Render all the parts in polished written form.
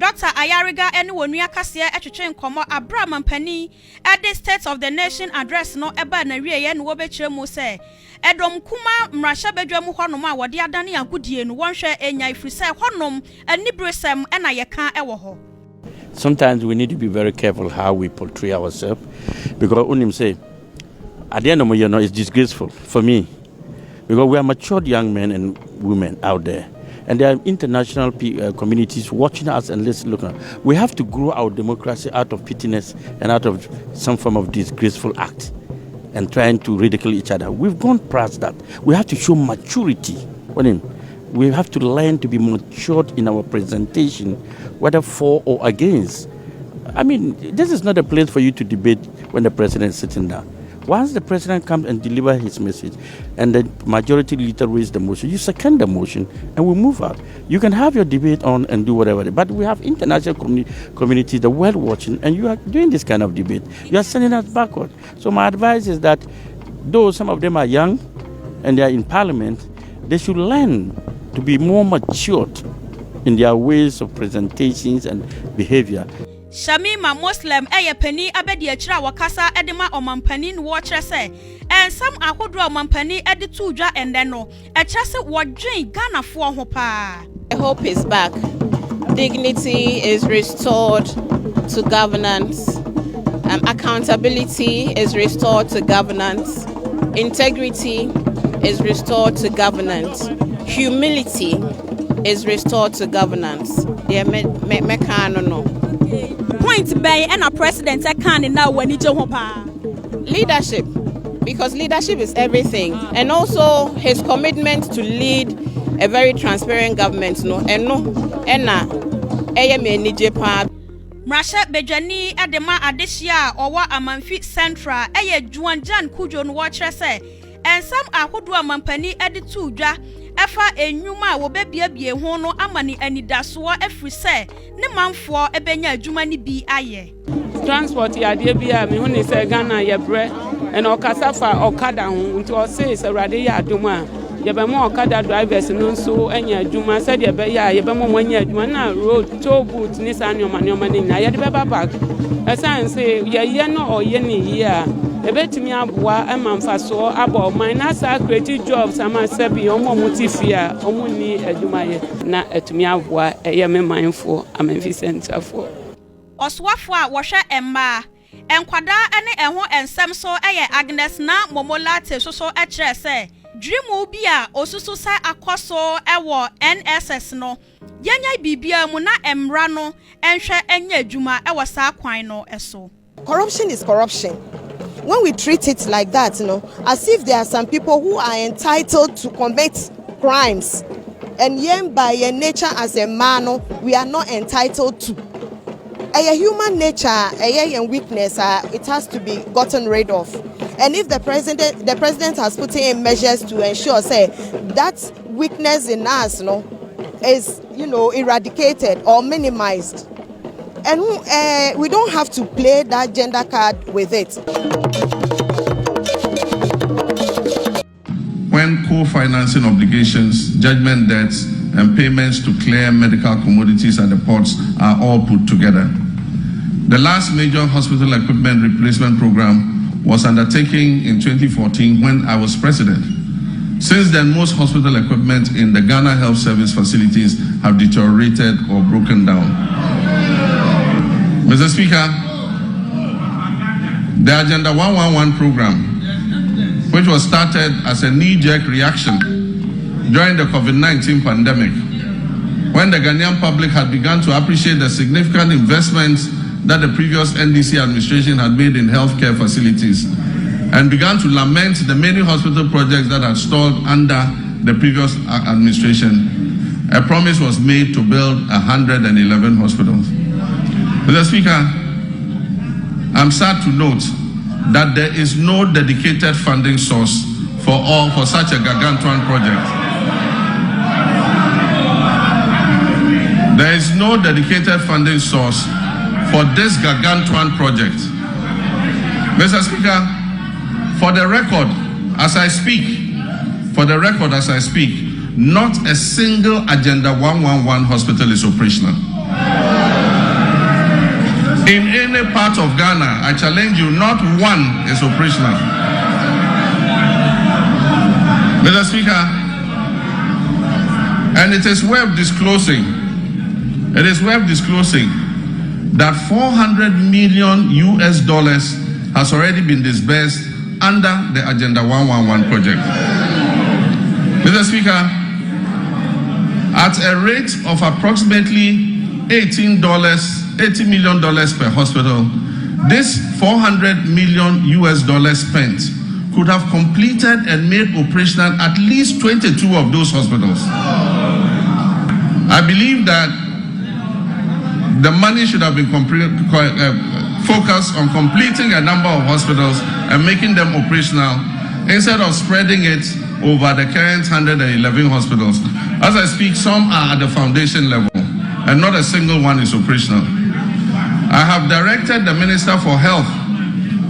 Dr Ayariga ene wonua kase etwetwe nkomo abra mampani at the State of the Nation address no eba na wieye no wobekire mu se edom kuma mrahya badwam honom a wode adane agudie no wonhwe enya ifrise honom anibresem ena yeka ewo ho. Sometimes we need to be very careful how we portray ourselves, because unim say at the end of the year, it's disgraceful for me, because we are matured young men and women out there, and there are international communities watching us and looking. We have to grow our democracy out of pettiness and out of some form of disgraceful act and trying to ridicule each other. We've gone past that. We have to show maturity. We have to learn to be matured in our presentation, whether for or against. I mean, this is not a place for you to debate when the president is sitting down. Once the president comes and delivers his message and the majority leader raises the motion, you second the motion and we move out. You can have your debate on and do whatever, but we have international community, the world watching, and you are doing this kind of debate. You are sending us backward. So my advice is that though some of them are young and they are in parliament, they should learn to be more matured in their ways of presentations and behavior. Shamima Muslim penny abedi achira wakasa edema omampani no wochere se ensam ahodo omampani edi tuudwa endeno ekyere se wodwen Ghanafoɔ ho pa. Hope is back. Dignity is restored to governance. Accountability is restored to governance. Integrity is restored to governance. Humility is restored to governance. Point bay and a president can now when it's leadership, because leadership is everything, and also his commitment to lead a very transparent government. Mrasha Bejani Adema Adeshia or what Amanfi Central, Juan Jan Kujon watcher say, and some Ahudua Mampani added to Ja. Efa enyuma wo bebie ho no amani anidaso efri se ne manfo ebenya adwuma ni bi aye. Transport ya de bia me hu ne se Ghana ye bre en okasa fa okada ho nti o se Awurade ya adwuma ye be mo okada drivers no nso enya adwuma se de be ya ye be mo anya adwuma na road toll booth ni sa ne oma ni na ye de be back esan se ye no oye ni ye ebetimi aboa emamfaso abo minasa creative jobs amasebi omo mutifia omo ni adwumaye na etumi aboa eye memanfo amemfi center for oswafo a wohwe emma enkwada ene eho ensem so eye Agnes na momolate so ekire se dream bi a osusu sa akoso ewo NSS no yenya bibia mu na emra no enhwe enya adwuma ewo sa kwan no eso. Corruption is corruption. When we treat it like that, as if there are some people who are entitled to commit crimes, and yet by your nature as a man, we are not entitled to. A human nature, a weakness, it has to be gotten rid of. And if the president has put in measures to ensure, say, that weakness in us, is eradicated or minimized. And we don't have to play that gender card with it. When co-financing obligations, judgment debts, and payments to clear medical commodities at the ports are all put together. The last major hospital equipment replacement program was undertaken in 2014 when I was president. Since then, most hospital equipment in the Ghana Health Service facilities have deteriorated or broken down. Mr. Speaker, the Agenda 111 program, which was started as a knee-jerk reaction during the COVID-19 pandemic, when the Ghanaian public had begun to appreciate the significant investments that the previous NDC administration had made in healthcare facilities, and began to lament the many hospital projects that had stalled under the previous administration, a promise was made to build 111 hospitals. Mr. Speaker, I'm sad to note that there is no dedicated funding source for such a gargantuan project. There is no dedicated funding source for this gargantuan project. Mr. Speaker, for the record, as I speak, not a single Agenda 111 hospital is operational. in any part of Ghana, I challenge you, not one is operational. Mr. Speaker, and it is worth disclosing, that $400 million has already been disbursed under the Agenda 111 project. Mr. Speaker, at a rate of approximately $80 million per hospital, this $400 million spent could have completed and made operational at least 22 of those hospitals. I believe that the money should have been focused on completing a number of hospitals and making them operational instead of spreading it over the current 111 hospitals. As I speak, some are at the foundation level and not a single one is operational. I have directed the Minister for Health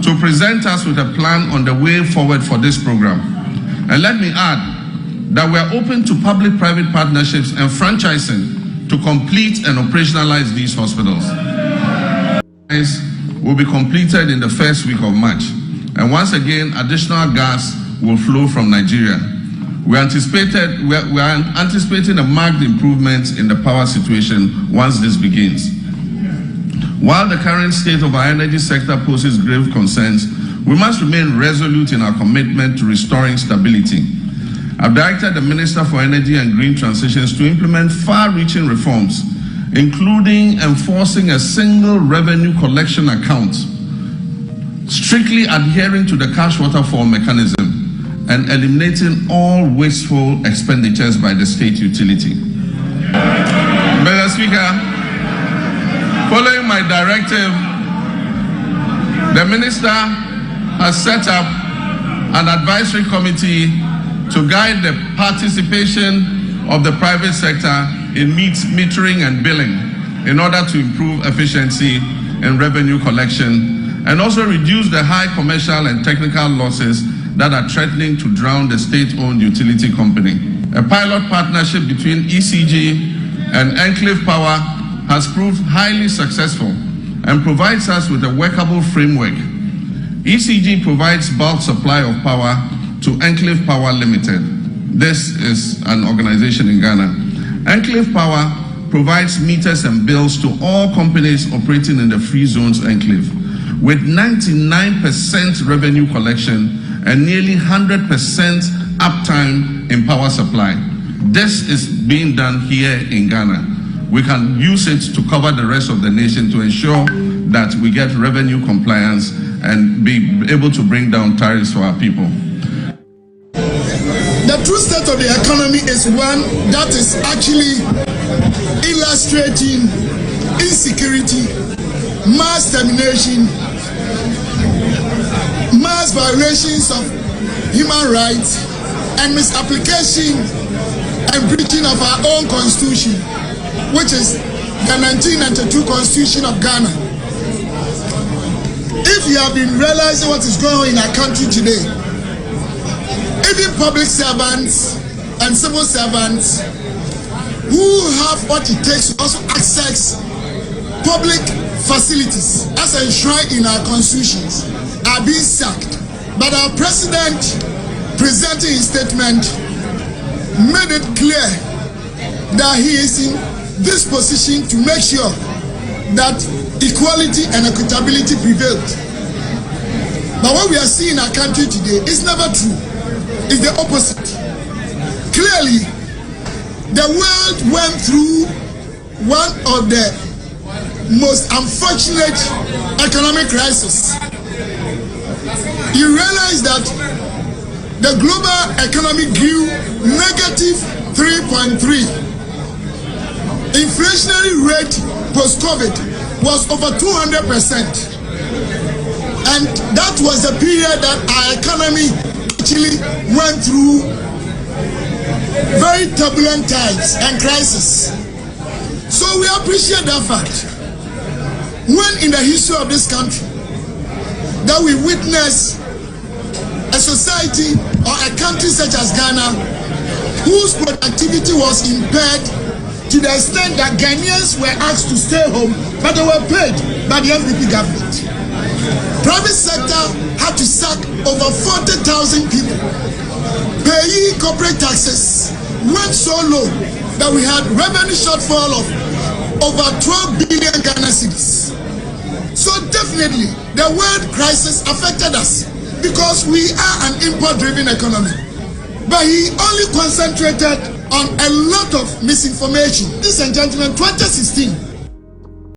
to present us with a plan on the way forward for this program. And let me add that we are open to public-private partnerships and franchising to complete and operationalize these hospitals. This will be completed in the first week of March. And once again, additional gas will flow from Nigeria. We are anticipating a marked improvement in the power situation once this begins. While the current state of our energy sector poses grave concerns, we must remain resolute in our commitment to restoring stability. I've directed the Minister for Energy and Green Transitions to implement far-reaching reforms, including enforcing a single revenue collection account, strictly adhering to the cash waterfall mechanism, and eliminating all wasteful expenditures by the state utility. Mr. Speaker, following my directive, the Minister has set up an advisory committee to guide the participation of the private sector in metering and billing in order to improve efficiency in revenue collection and also reduce the high commercial and technical losses that are threatening to drown the state-owned utility company. A pilot partnership between ECG and Enclave Power has proved highly successful and provides us with a workable framework. ECG provides bulk supply of power to Enclave Power Limited. This is an organization in Ghana. Enclave Power provides meters and bills to all companies operating in the free zones enclave, with 99% revenue collection and nearly 100% uptime in power supply. This is being done here in Ghana. We can use it to cover the rest of the nation to ensure that we get revenue compliance and be able to bring down tariffs for our people. The true state of the economy is one that is actually illustrating insecurity, mass termination, mass violations of human rights, and misapplication and breaching of our own constitution, which is the 1992 Constitution of Ghana. If you have been realizing what is going on in our country today, even public servants and civil servants who have what it takes to also access public facilities as enshrined in our constitutions are being sacked. But our president, presenting his statement, made it clear that he is in this position to make sure that equality and equitability prevailed. But what we are seeing in our country today is never true. It's the opposite. Clearly, the world went through one of the most unfortunate economic crises. You realize that the global economy grew negative 3.3. Inflationary rate post-COVID was over 200%. And that was the period that our economy actually went through very turbulent times and crises. So we appreciate that fact. When in the history of this country that we witness a society or a country such as Ghana whose productivity was impaired to the extent that Ghanaians were asked to stay home, but they were paid by the NPP government. Private sector had to sack over 40,000 people. Payee corporate taxes went so low that we had revenue shortfall of over 12 billion Ghana cedis. So definitely the world crisis affected us because we are an import-driven economy. But he only concentrated on a lot of misinformation. Ladies and gentlemen, 2016,